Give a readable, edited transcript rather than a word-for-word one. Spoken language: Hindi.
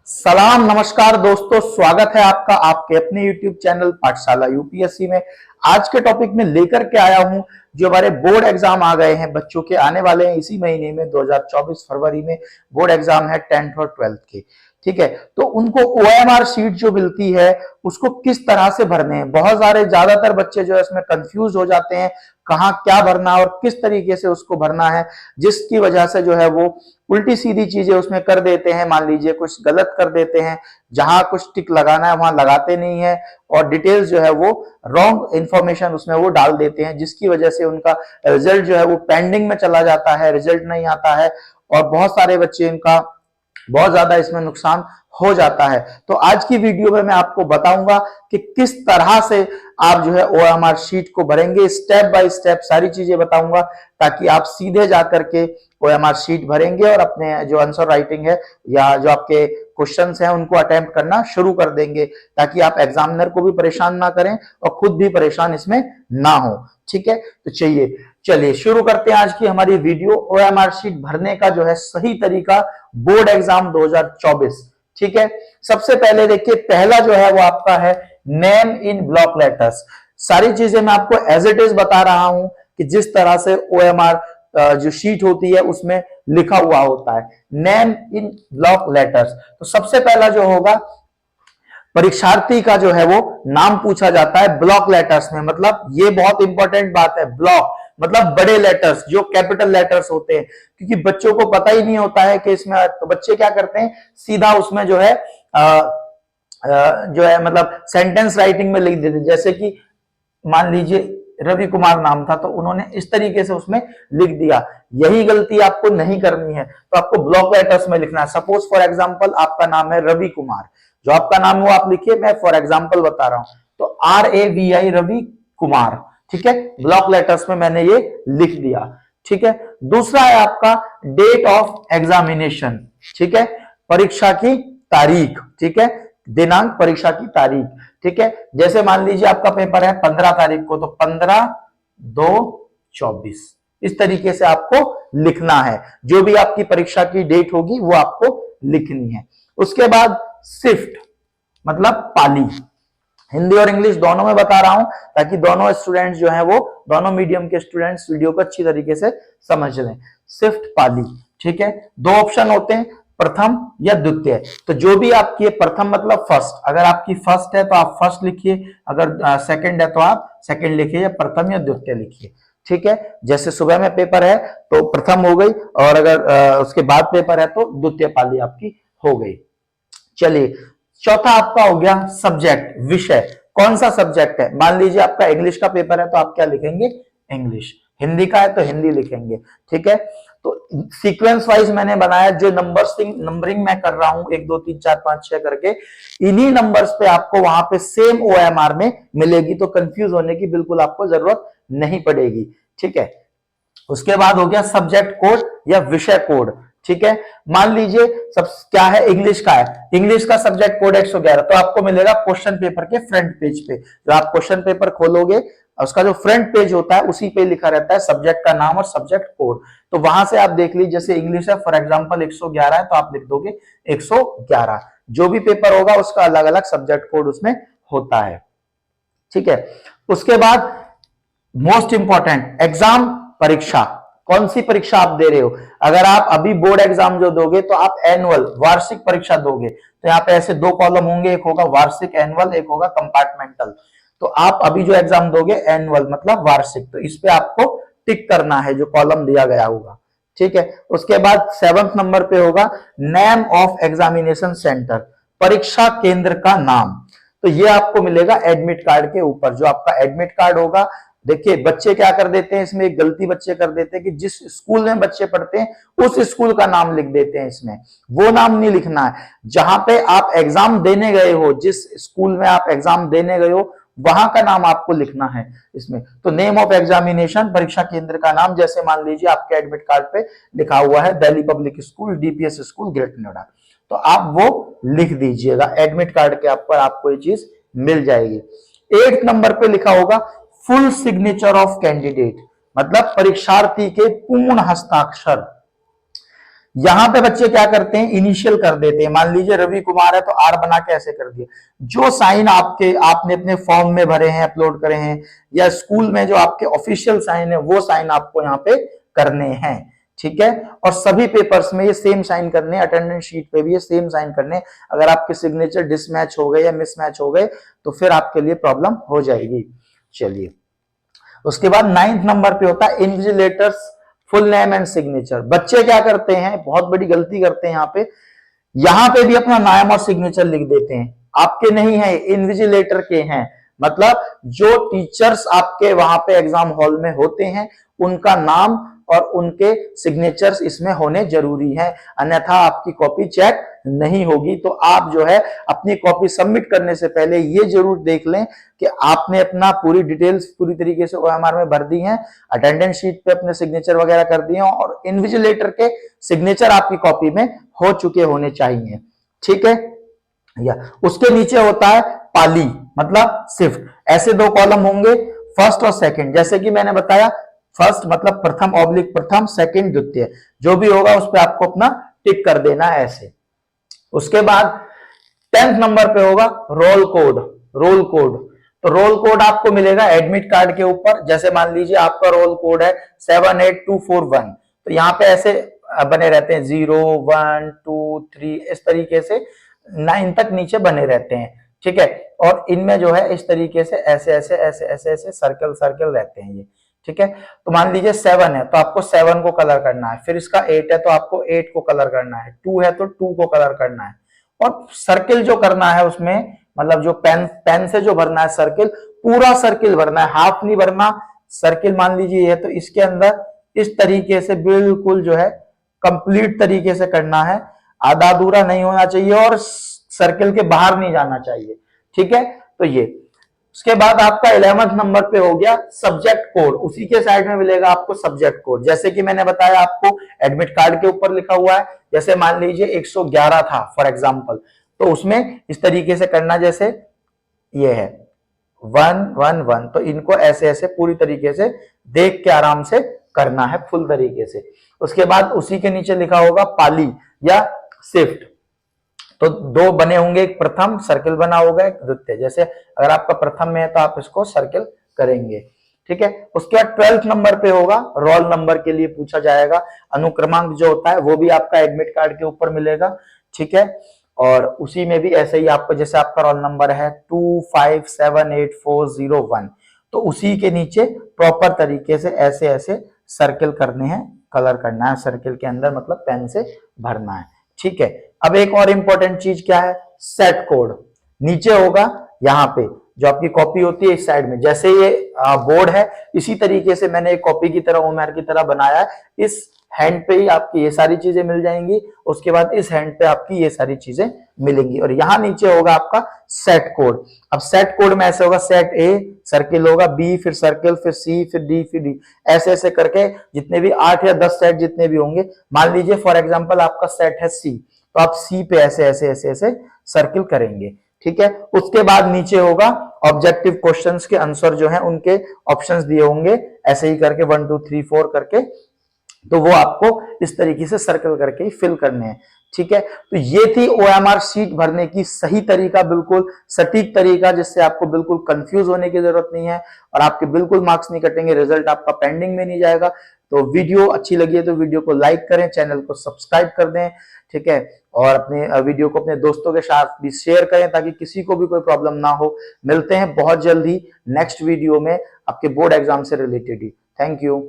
सलाम नमस्कार दोस्तों, स्वागत है आपका आपके अपने YouTube चैनल पाठशाला यूपीएससी में। आज के टॉपिक में लेकर के आया हूं जो हमारे बोर्ड एग्जाम आ गए हैं, बच्चों के आने वाले हैं इसी महीने में 2024 फरवरी में बोर्ड एग्जाम है 10th और 12th के। ठीक है, तो उनको ओएमआर शीट जो मिलती है उसको किस तरह से भरने हैं। बहुत सारे ज्यादातर बच्चे जो है इसमें कंफ्यूज हो जाते हैं, कहाँ क्या भरना और किस तरीके से उसको भरना है, जिसकी वजह से जो है वो उल्टी सीधी चीजें उसमें कर देते हैं। मान लीजिए कुछ गलत कर देते हैं, जहां कुछ टिक लगाना है वहां लगाते नहीं है और डिटेल्स जो है वो रॉन्ग इंफॉर्मेशन उसमें वो डाल देते हैं, जिसकी वजह से उनका रिजल्ट जो है वो पेंडिंग में चला जाता है, रिजल्ट नहीं आता है और बहुत सारे बच्चे इनका बहुत ज्यादा इसमें नुकसान हो जाता है। तो आज की वीडियो में मैं आपको बताऊंगा कि किस तरह से आप जो है ओएमआर शीट को भरेंगे, स्टेप बाय स्टेप सारी चीजें बताऊंगा ताकि आप सीधे जाकर के ओएमआर शीट भरेंगे और अपने जो आंसर राइटिंग है या जो आपके क्वेश्चंस हैं उनको अटेम्प्ट करना शुरू कर देंगे, ताकि आप एग्जामिनर को भी परेशान ना करें और खुद भी परेशान इसमें ना हो। ठीक है, तो चलिए शुरू करते हैं आज की हमारी वीडियो। ओएमआर शीट भरने का जो है सही तरीका बोर्ड एग्जाम 2024। ठीक है, सबसे पहले देखिए पहला जो है वो आपका है नेम इन ब्लॉक लेटर्स। सारी चीजें मैं आपको एज इट इज बता रहा हूं कि जिस तरह से ओएमआर जो शीट होती है उसमें लिखा हुआ होता है, नेम इन ब्लॉक लेटर्स। तो सबसे पहला जो होगा परीक्षार्थी का जो है वो नाम पूछा जाता है ब्लॉक लेटर्स में। मतलब ये बहुत इंपॉर्टेंट बात है, ब्लॉक मतलब बड़े लेटर्स जो कैपिटल लेटर्स होते हैं, क्योंकि बच्चों को पता ही नहीं होता है कि इसमें, तो बच्चे क्या करते हैं सीधा उसमें जो है मतलब सेंटेंस राइटिंग में लिख देते। जैसे कि मान लीजिए रवि कुमार नाम था तो उन्होंने इस तरीके से उसमें लिख दिया। यही गलती आपको नहीं करनी है, तो आपको ब्लॉक लेटर्स में लिखना है। सपोज फॉर एग्जांपल आपका नाम है रवि कुमार, जो आपका नाम है वो आप लिखिए, मैं फॉर एग्जांपल बता रहा हूं, तो RAVI रवि कुमार। ठीक है, ब्लॉक लेटर्स में मैंने ये लिख दिया। ठीक है, दूसरा है आपका डेट ऑफ एग्जामिनेशन। ठीक है, परीक्षा की तारीख। ठीक है, दिनांक परीक्षा की तारीख। ठीक है, जैसे मान लीजिए आपका पेपर है 15 तारीख को, तो 15/2/24 इस तरीके से आपको लिखना है। जो भी आपकी परीक्षा की डेट होगी वो आपको लिखनी है। उसके बाद शिफ्ट मतलब पाली, हिंदी और इंग्लिश दोनों में बता रहा हूं ताकि दोनों स्टूडेंट्स जो हैं वो दोनों मीडियम के स्टूडेंट्स वीडियो को अच्छी तरीके से समझ लें। शिफ्ट पाली। ठीक है, दो ऑप्शन होते हैं, प्रथम या द्वितीय। तो जो भी आपकी प्रथम मतलब फर्स्ट, अगर आपकी फर्स्ट है तो आप फर्स्ट लिखिए, अगर सेकंड है तो आप सेकंड लिखिए, या प्रथम या द्वितीय लिखिए। ठीक है, जैसे सुबह में पेपर है तो प्रथम हो गई और अगर उसके बाद पेपर है तो द्वितीय पाली आपकी हो गई। चलिए, चौथा आपका हो गया सब्जेक्ट, विषय। कौन सा सब्जेक्ट है, मान लीजिए आपका इंग्लिश का पेपर है तो आप क्या लिखेंगे, इंग्लिश। हिंदी का है तो हिंदी लिखेंगे। ठीक है, तो सीक्वेंस वाइज मैंने बनाया, जो नंबरिंग मैं कर रहा हूं 1 2 3 4 5 6 करके, इन्हीं नंबर्स पे आपको वहां पे सेम ओएमआर में मिलेगी, तो कंफ्यूज होने की बिल्कुल आपको जरूरत नहीं पड़ेगी। ठीक है, उसके बाद हो गया सब्जेक्ट कोड या विषय कोड। ठीक है, मान लीजिए सब क्या है, इंग्लिश का है, इंग्लिश का सब्जेक्ट कोड 111, तो आपको मिलेगा क्वेश्चन पेपर के फ्रंट पेज पे। जो आप क्वेश्चन पेपर खोलोगे उसका जो फ्रंट पेज होता है उसी पे लिखा रहता है सब्जेक्ट का नाम और सब्जेक्ट कोड। तो वहां से आप देख लीजिए, जैसे इंग्लिश है फॉर एग्जांपल 111 है तो आप लिख दोगे 111। जो भी पेपर होगा उसका अलग अलग सब्जेक्ट कोड उसमें होता है। ठीक है, उसके बाद मोस्ट इंपॉर्टेंट एग्जाम, परीक्षा। कौन सी परीक्षा आप दे रहे हो, अगर आप अभी बोर्ड एग्जाम जो दोगे तो आप एनुअल वार्षिक परीक्षा दोगे, तो यहाँ पे ऐसे दो कॉलम होंगे, एक होगा वार्षिक एनुअल, एक होगा कंपार्टमेंटल। तो आप अभी जो एग्जाम दोगे एनुअल मतलब वार्षिक, तो इस पे आपको टिक करना है जो कॉलम दिया गया होगा। ठीक है, उसके बाद 7th नंबर पे होगा नेम ऑफ एग्जामिनेशन सेंटर, परीक्षा केंद्र का नाम। तो ये आपको मिलेगा एडमिट कार्ड के ऊपर। जो आपका एडमिट कार्ड होगा, देखिए बच्चे क्या कर देते हैं इसमें, एक गलती बच्चे कर देते हैं कि जिस स्कूल में बच्चे पढ़ते हैं उस स्कूल का नाम लिख देते हैं इसमें। वो नाम नहीं लिखना है, जहां पे आप एग्जाम देने गए हो, जिस स्कूल में आप एग्जाम देने गए हो वहां का नाम आपको लिखना है इसमें। तो नेम ऑफ एग्जामिनेशन, परीक्षा केंद्र का नाम, जैसे मान लीजिए आपके एडमिट कार्ड पे लिखा हुआ है Delhi public school DPS school greater Noida, तो आप वो लिख दीजिएगा एडमिट कार्ड के ऊपर, आपको ये चीज मिल जाएगी। 8th नंबर पे लिखा होगा फुल सिग्नेचर ऑफ कैंडिडेट, मतलब परीक्षार्थी के पूर्ण हस्ताक्षर। यहां पे बच्चे क्या करते हैं, इनिशियल कर देते हैं। मान लीजिए रवि कुमार है तो आर बना के ऐसे कर दिया। जो साइन आपने अपने फॉर्म में भरे हैं, अपलोड करे हैं, या स्कूल में जो आपके ऑफिशियल साइन है, वो साइन आपको यहाँ पे करने हैं, ठीक है। और सभी पेपर्स में ये सेम साइन करने, अटेंडेंस शीट पे भी ये सेम साइन करने। अगर आपके सिग्नेचर डिसमैच हो गए या मिसमैच हो गए तो फिर आपके लिए प्रॉब्लम हो जाएगी। चलिए, उसके बाद 9th नंबर पे होता है invigilators full name and signature. बच्चे क्या करते हैं, बहुत बड़ी गलती करते हैं यहाँ पे भी अपना नाम और सिग्नेचर लिख देते हैं। आपके नहीं है, इन्विजिलेटर के हैं। मतलब जो टीचर्स आपके वहां पे एग्जाम हॉल में होते हैं उनका नाम और उनके सिग्नेचर्स इसमें होने जरूरी है, अन्यथा आपकी कॉपी चेक नहीं होगी। तो आप जो है अपनी कॉपी सबमिट करने से पहले ये जरूर देख लें कि आपने अपना पूरी डिटेल्स पूरी तरीके से ओएमआर में भर दी हैं, अटेंडेंस शीट पे अपने सिग्नेचर वगैरह कर दिए और इन्विजिलेटर के सिग्नेचर आपकी कॉपी में हो चुके होने चाहिए, ठीक है। या उसके नीचे होता है पाली, मतलब शिफ्ट। ऐसे दो कॉलम होंगे, फर्स्ट और सेकंड। जैसे कि मैंने बताया, फर्स्ट मतलब प्रथम ऑब्लिक प्रथम, सेकंड द्वितीय, जो भी होगा उस पर आपको अपना टिक कर देना है ऐसे। उसके बाद 10th नंबर पे होगा रोल कोड। रोल कोड, तो रोल कोड आपको मिलेगा एडमिट कार्ड के ऊपर। जैसे मान लीजिए आपका रोल कोड है 78241, तो यहाँ पे ऐसे बने रहते हैं 0 1 2 3, इस तरीके से 9 तक नीचे बने रहते हैं, ठीक है। और इनमें जो है इस तरीके से ऐसे ऐसे ऐसे ऐसे ऐसे सर्कल सर्कल रहते हैं ये, ठीक है। तो मान लीजिए 7 है तो आपको 7 को कलर करना है, फिर इसका 8 है तो आपको 8 को कलर करना है, 2 है तो 2 को कलर करना है। और सर्किल जो करना है उसमें, मतलब जो पेन से जो भरना है सर्किल, पूरा सर्किल भरना है, हाफ नहीं भरना। सर्किल मान लीजिए ये, तो इसके अंदर इस तरीके से बिल्कुल जो है कंप्लीट तरीके से करना है, आधा अधूरा नहीं होना चाहिए और सर्किल के बाहर नहीं जाना चाहिए, ठीक है। तो ये, उसके बाद आपका 11th नंबर पे हो गया सब्जेक्ट कोड। उसी के साइड में मिलेगा आपको सब्जेक्ट कोड। जैसे कि मैंने बताया आपको एडमिट कार्ड के ऊपर लिखा हुआ है, जैसे मान लीजिए 111 था फॉर एग्जांपल, तो उसमें इस तरीके से करना, जैसे ये है 111, तो इनको ऐसे ऐसे पूरी तरीके से देख के आराम से करना है फुल तरीके से। उसके बाद उसी के नीचे लिखा होगा पाली या शिफ्ट, तो दो बने होंगे, एक प्रथम सर्किल बना होगा, एक द्वितीय। जैसे अगर आपका प्रथम में है तो आप इसको सर्किल करेंगे, ठीक है। उसके बाद 12th नंबर पे होगा रोल नंबर के लिए पूछा जाएगा। अनुक्रमांक जो होता है वो भी आपका एडमिट कार्ड के ऊपर मिलेगा, ठीक है। और उसी में भी ऐसे ही आपको, जैसे आपका रोल नंबर है 25784001, तो उसी के नीचे प्रॉपर तरीके से ऐसे ऐसे सर्किल करने हैं, कलर करना है सर्किल के अंदर, मतलब पेन से भरना है, ठीक है। अब एक और इंपॉर्टेंट चीज क्या है, सेट कोड। नीचे होगा यहाँ पे जो आपकी कॉपी होती है इस साइड में, जैसे ये बोर्ड है इसी तरीके से मैंने एक कॉपी की तरह ओएमआर की तरह बनाया है। इस हैंड पे ही आपकी ये सारी चीजें मिल जाएंगी, उसके बाद इस हैंड पे आपकी ये सारी चीजें मिलेंगी। और यहाँ नीचे होगा आपका सेट कोड। अब सेट कोड में ऐसे होगा, सेट ए सर्किल होगा, बी फिर सर्किल, फिर सी, फिर डी, फिर डी, ऐसे ऐसे करके जितने भी 8 या 10 सेट जितने भी होंगे। मान लीजिए फॉर एग्जाम्पल आपका सेट है सी, तो आप सी पे ऐसे ऐसे ऐसे ऐसे सर्किल करेंगे, ठीक है। उसके बाद नीचे होगा ऑब्जेक्टिव क्वेश्चंस के आंसर जो है उनके ऑप्शंस दिए होंगे, ऐसे ही करके 1 2 3 4 करके, तो वो आपको इस तरीके से सर्कल करके ही फिल करने हैं, ठीक है। तो ये थी ओएमआर शीट भरने की सही तरीका, बिल्कुल सटीक तरीका, जिससे आपको बिल्कुल कंफ्यूज होने की जरूरत नहीं है और आपके बिल्कुल मार्क्स नहीं कटेंगे, रिजल्ट आपका पेंडिंग में नहीं जाएगा। तो वीडियो अच्छी लगी है तो वीडियो को लाइक करें, चैनल को सब्सक्राइब कर दें, ठीक है। और अपने वीडियो को अपने दोस्तों के साथ भी शेयर करें ताकि किसी को भी कोई प्रॉब्लम ना हो। मिलते हैं बहुत जल्दी नेक्स्ट वीडियो में आपके बोर्ड एग्जाम से रिलेटेड ही। Thank you.